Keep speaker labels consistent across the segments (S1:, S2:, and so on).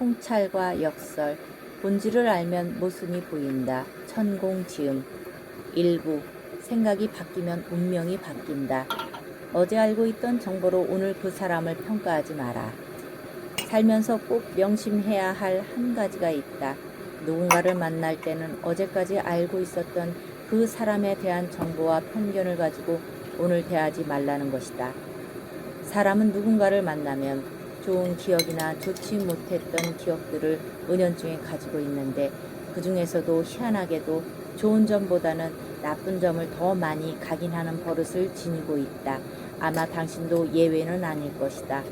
S1: 통찰과 역설, 본질을 알면 모순이 보인다. 천공지음. 일부, 생각이 바뀌면 운명이 바뀐다. 어제 알고 있던 정보로 오늘 그 사람을 평가하지 마라. 살면서 꼭 명심해야 할 한 가지가 있다. 누군가를 만날 때는 어제까지 알고 있었던 그 사람에 대한 정보와 편견을 가지고 오늘 대하지 말라는 것이다. 사람은 누군가를 만나면 좋은 기억이나 좋지 못했던 기억들을 은연중에 가지고 있는데 그 중에서도 희한하게도 좋은 점보다는 나쁜 점을 더 많이 각인하는 버릇을 지니고 있다. 아마 당신도 예외는 아닐 것이다.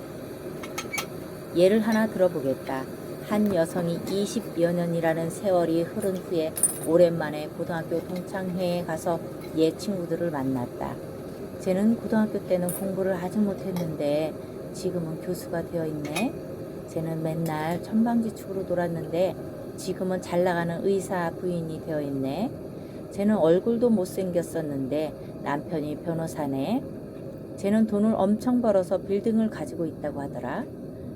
S1: 예를 하나 들어보겠다. 한 여성이 20여 년이라는 세월이 흐른 후에 오랜만에 고등학교 동창회에 가서 옛 친구들을 만났다. 쟤는 고등학교 때는 공부를 아주 못했는데 지금은 교수가 되어 있네. 쟤는 맨날 천방지축으로 놀았는데 지금은 잘나가는 의사 부인이 되어 있네. 쟤는 얼굴도 못생겼었는데 남편이 변호사네. 쟤는 돈을 엄청 벌어서 빌딩을 가지고 있다고 하더라.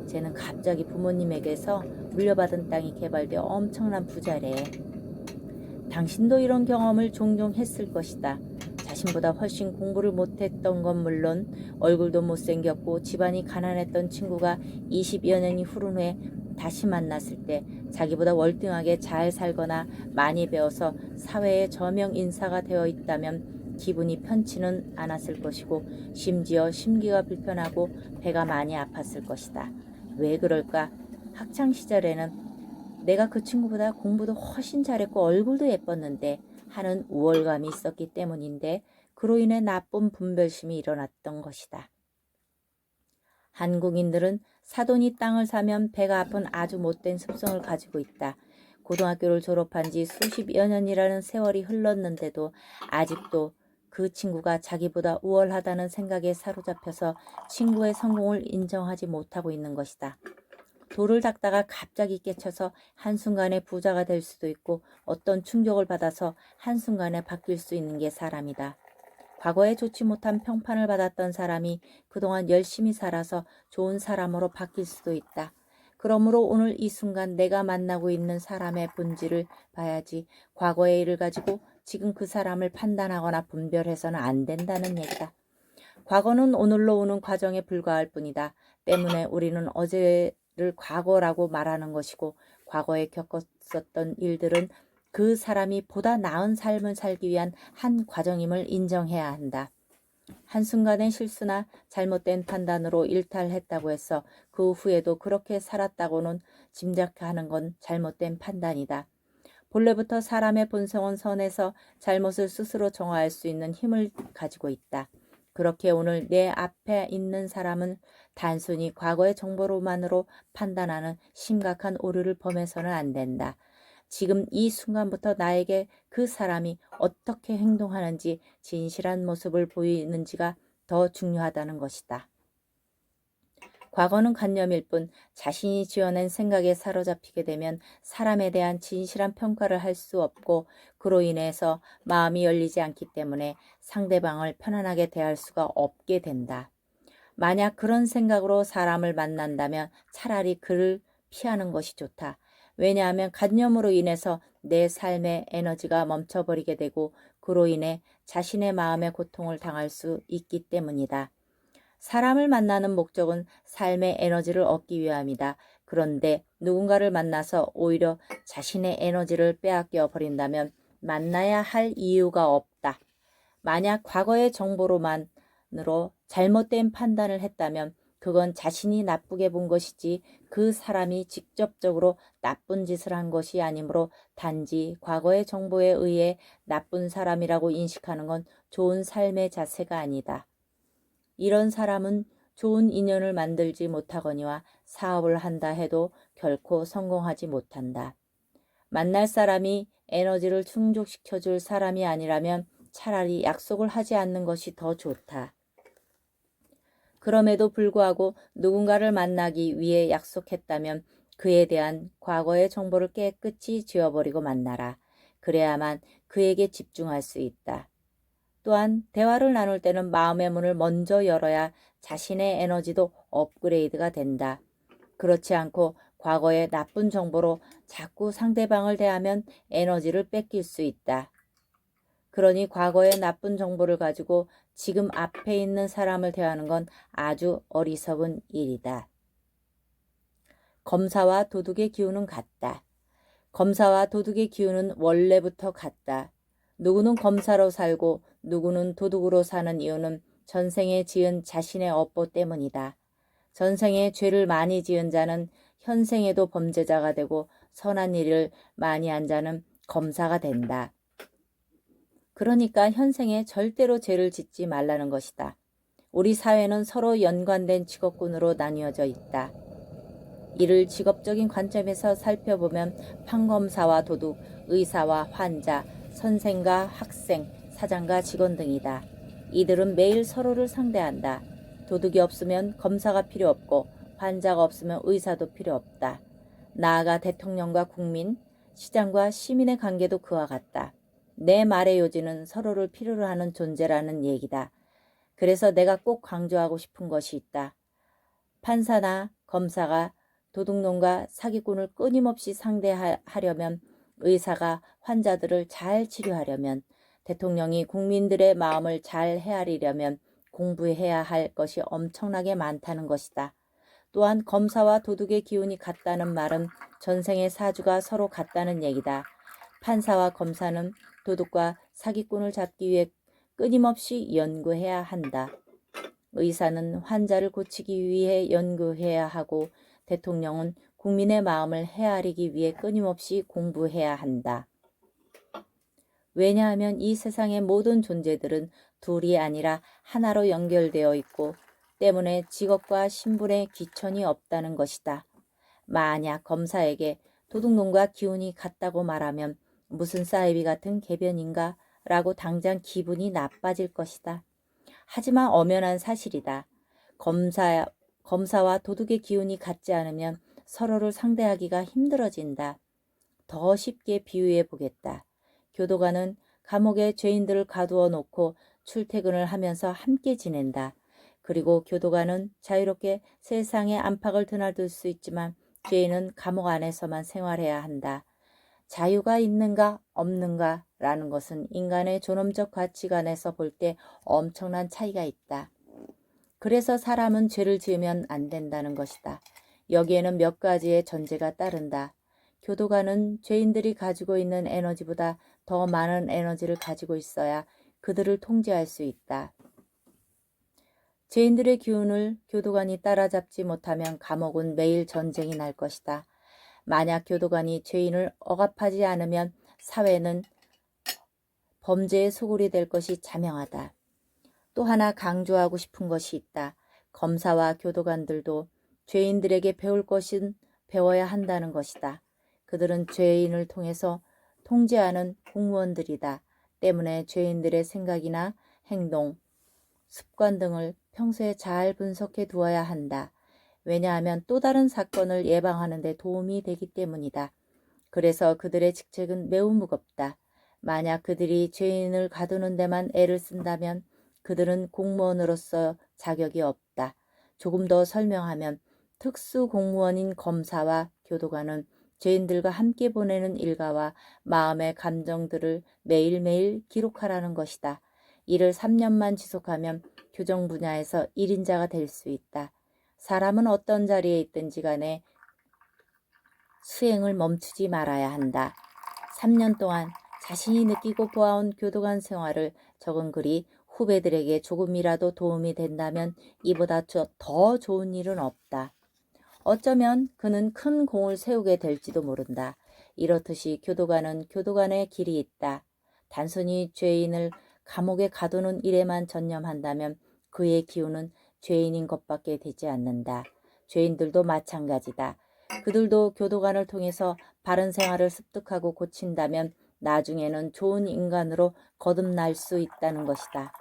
S1: 쟤는 갑자기 부모님에게서 물려받은 땅이 개발돼 엄청난 부자래. 당신도 이런 경험을 종종 했을 것이다. 자신보다 훨씬 공부를 못했던 건 물론 얼굴도 못생겼고 집안이 가난했던 친구가 20여 년이 흐른 후에 다시 만났을 때 자기보다 월등하게 잘 살거나 많이 배워서 사회의 저명 인사가 되어 있다면 기분이 편치는 않았을 것이고 심지어 심기가 불편하고 배가 많이 아팠을 것이다. 왜 그럴까? 학창시절에는 내가 그 친구보다 공부도 훨씬 잘했고 얼굴도 예뻤는데 하는 우월감이 있었기 때문인데 그로 인해 나쁜 분별심이 일어났던 것이다. 한국인들은 사돈이 땅을 사면 배가 아픈 아주 못된 습성을 가지고 있다. 고등학교를 졸업한 지 수십여 년이라는 세월이 흘렀는데도 아직도 그 친구가 자기보다 우월하다는 생각에 사로잡혀서 친구의 성공을 인정하지 못하고 있는 것이다. 돌을 닦다가 갑자기 깨쳐서 한순간에 부자가 될 수도 있고 어떤 충격을 받아서 한순간에 바뀔 수 있는 게 사람이다. 과거에 좋지 못한 평판을 받았던 사람이 그동안 열심히 살아서 좋은 사람으로 바뀔 수도 있다. 그러므로 오늘 이 순간 내가 만나고 있는 사람의 본질을 봐야지 과거의 일을 가지고 지금 그 사람을 판단하거나 분별해서는 안 된다는 얘기다. 과거는 오늘로 오는 과정에 불과할 뿐이다. 때문에 우리는 어제를 과거라고 말하는 것이고 과거에 겪었었던 일들은 그 사람이 보다 나은 삶을 살기 위한 한 과정임을 인정해야 한다. 한순간의 실수나 잘못된 판단으로 일탈했다고 해서 그 후에도 그렇게 살았다고는 짐작하는 건 잘못된 판단이다. 본래부터 사람의 본성은 선해서 잘못을 스스로 정화할 수 있는 힘을 가지고 있다. 그렇게 오늘 내 앞에 있는 사람은 단순히 과거의 정보로만으로 판단하는 심각한 오류를 범해서는 안 된다. 지금 이 순간부터 나에게 그 사람이 어떻게 행동하는지 진실한 모습을 보이는지가 더 중요하다는 것이다. 과거는 관념일 뿐 자신이 지어낸 생각에 사로잡히게 되면 사람에 대한 진실한 평가를 할 수 없고 그로 인해서 마음이 열리지 않기 때문에 상대방을 편안하게 대할 수가 없게 된다. 만약 그런 생각으로 사람을 만난다면 차라리 그를 피하는 것이 좋다. 왜냐하면 관념으로 인해서 내 삶의 에너지가 멈춰버리게 되고 그로 인해 자신의 마음의 고통을 당할 수 있기 때문이다. 사람을 만나는 목적은 삶의 에너지를 얻기 위함이다. 그런데 누군가를 만나서 오히려 자신의 에너지를 빼앗겨 버린다면 만나야 할 이유가 없다. 만약 과거의 정보로만으로 잘못된 판단을 했다면 그건 자신이 나쁘게 본 것이지 그 사람이 직접적으로 나쁜 짓을 한 것이 아니므로 단지 과거의 정보에 의해 나쁜 사람이라고 인식하는 건 좋은 삶의 자세가 아니다. 이런 사람은 좋은 인연을 만들지 못하거니와 사업을 한다 해도 결코 성공하지 못한다. 만날 사람이 에너지를 충족시켜줄 사람이 아니라면 차라리 약속을 하지 않는 것이 더 좋다. 그럼에도 불구하고 누군가를 만나기 위해 약속했다면 그에 대한 과거의 정보를 깨끗이 지워버리고 만나라. 그래야만 그에게 집중할 수 있다. 또한 대화를 나눌 때는 마음의 문을 먼저 열어야 자신의 에너지도 업그레이드가 된다. 그렇지 않고 과거의 나쁜 정보로 자꾸 상대방을 대하면 에너지를 뺏길 수 있다. 그러니 과거의 나쁜 정보를 가지고 지금 앞에 있는 사람을 대하는 건 아주 어리석은 일이다. 검사와 도둑의 기운은 같다. 검사와 도둑의 기운은 원래부터 같다. 누구는 검사로 살고 누구는 도둑으로 사는 이유는 전생에 지은 자신의 업보 때문이다. 전생에 죄를 많이 지은 자는 현생에도 범죄자가 되고 선한 일을 많이 한 자는 검사가 된다. 그러니까 현생에 절대로 죄를 짓지 말라는 것이다. 우리 사회는 서로 연관된 직업군으로 나뉘어져 있다. 이를 직업적인 관점에서 살펴보면 판검사와 도둑, 의사와 환자, 선생과 학생, 사장과 직원 등이다. 이들은 매일 서로를 상대한다. 도둑이 없으면 검사가 필요 없고 환자가 없으면 의사도 필요 없다. 나아가 대통령과 국민, 시장과 시민의 관계도 그와 같다. 내 말의 요지는 서로를 필요로 하는 존재라는 얘기다. 그래서 내가 꼭 강조하고 싶은 것이 있다. 판사나 검사가 도둑놈과 사기꾼을 끊임없이 상대하려면, 의사가 환자들을 잘 치료하려면, 대통령이 국민들의 마음을 잘 헤아리려면 공부해야 할 것이 엄청나게 많다는 것이다. 또한 검사와 도둑의 기운이 같다는 말은 전생의 사주가 서로 같다는 얘기다. 판사와 검사는 도둑과 사기꾼을 잡기 위해 끊임없이 연구해야 한다. 의사는 환자를 고치기 위해 연구해야 하고 대통령은 국민의 마음을 헤아리기 위해 끊임없이 공부해야 한다. 왜냐하면 이 세상의 모든 존재들은 둘이 아니라 하나로 연결되어 있고 때문에 직업과 신분의 귀천이 없다는 것이다. 만약 검사에게 도둑놈과 기운이 같다고 말하면 무슨 사이비 같은 개변인가 라고 당장 기분이 나빠질 것이다. 하지만 엄연한 사실이다. 검사와 도둑의 기운이 같지 않으면 서로를 상대하기가 힘들어진다. 더 쉽게 비유해 보겠다. 교도관은 감옥에 죄인들을 가두어 놓고 출퇴근을 하면서 함께 지낸다. 그리고 교도관은 자유롭게 세상의 안팎을 드나들 수 있지만 죄인은 감옥 안에서만 생활해야 한다. 자유가 있는가 없는가 라는 것은 인간의 존엄적 가치관에서 볼 때 엄청난 차이가 있다. 그래서 사람은 죄를 지으면 안 된다는 것이다. 여기에는 몇 가지의 전제가 따른다. 교도관은 죄인들이 가지고 있는 에너지보다 더 많은 에너지를 가지고 있어야 그들을 통제할 수 있다. 죄인들의 기운을 교도관이 따라잡지 못하면 감옥은 매일 전쟁이 날 것이다. 만약 교도관이 죄인을 억압하지 않으면 사회는 범죄의 소굴이 될 것이 자명하다. 또 하나 강조하고 싶은 것이 있다. 검사와 교도관들도 죄인들에게 배울 것은 배워야 한다는 것이다. 그들은 죄인을 통해서 통제하는 공무원들이다. 때문에 죄인들의 생각이나 행동, 습관 등을 평소에 잘 분석해 두어야 한다. 왜냐하면 또 다른 사건을 예방하는 데 도움이 되기 때문이다. 그래서 그들의 직책은 매우 무겁다. 만약 그들이 죄인을 가두는 데만 애를 쓴다면 그들은 공무원으로서 자격이 없다. 조금 더 설명하면 특수 공무원인 검사와 교도관은 죄인들과 함께 보내는 일과와 마음의 감정들을 매일매일 기록하라는 것이다. 이를 3년만 지속하면 교정 분야에서 1인자가 될 수 있다. 사람은 어떤 자리에 있든지 간에 수행을 멈추지 말아야 한다. 3년 동안 자신이 느끼고 보아온 교도관 생활을 적은 글이 후배들에게 조금이라도 도움이 된다면 이보다 더 좋은 일은 없다. 어쩌면 그는 큰 공을 세우게 될지도 모른다. 이렇듯이 교도관은 교도관의 길이 있다. 단순히 죄인을 감옥에 가두는 일에만 전념한다면 그의 기운은 죄인인 것밖에 되지 않는다. 죄인들도 마찬가지다. 그들도 교도관을 통해서 바른 생활을 습득하고 고친다면 나중에는 좋은 인간으로 거듭날 수 있다는 것이다.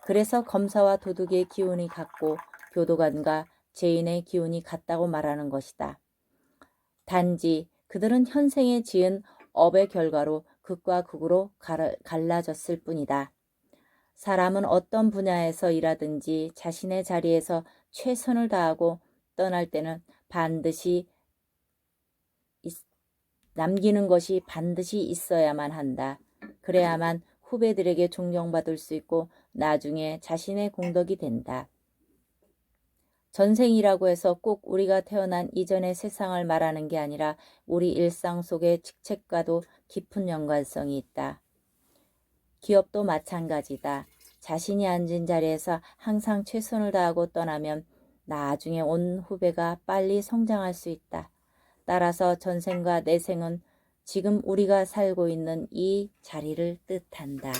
S1: 그래서 검사와 도둑의 기운이 같고 교도관과 죄인의 기운이 같다고 말하는 것이다. 단지 그들은 현생에 지은 업의 결과로 극과 극으로 갈라졌을 뿐이다. 사람은 어떤 분야에서 일하든지 자신의 자리에서 최선을 다하고 떠날 때는 반드시 남기는 것이 반드시 있어야만 한다. 그래야만 후배들에게 존경받을 수 있고 나중에 자신의 공덕이 된다. 전생이라고 해서 꼭 우리가 태어난 이전의 세상을 말하는 게 아니라 우리 일상 속의 직책과도 깊은 연관성이 있다. 기업도 마찬가지다. 자신이 앉은 자리에서 항상 최선을 다하고 떠나면 나중에 온 후배가 빨리 성장할 수 있다. 따라서 전생과 내생은 지금 우리가 살고 있는 이 자리를 뜻한다.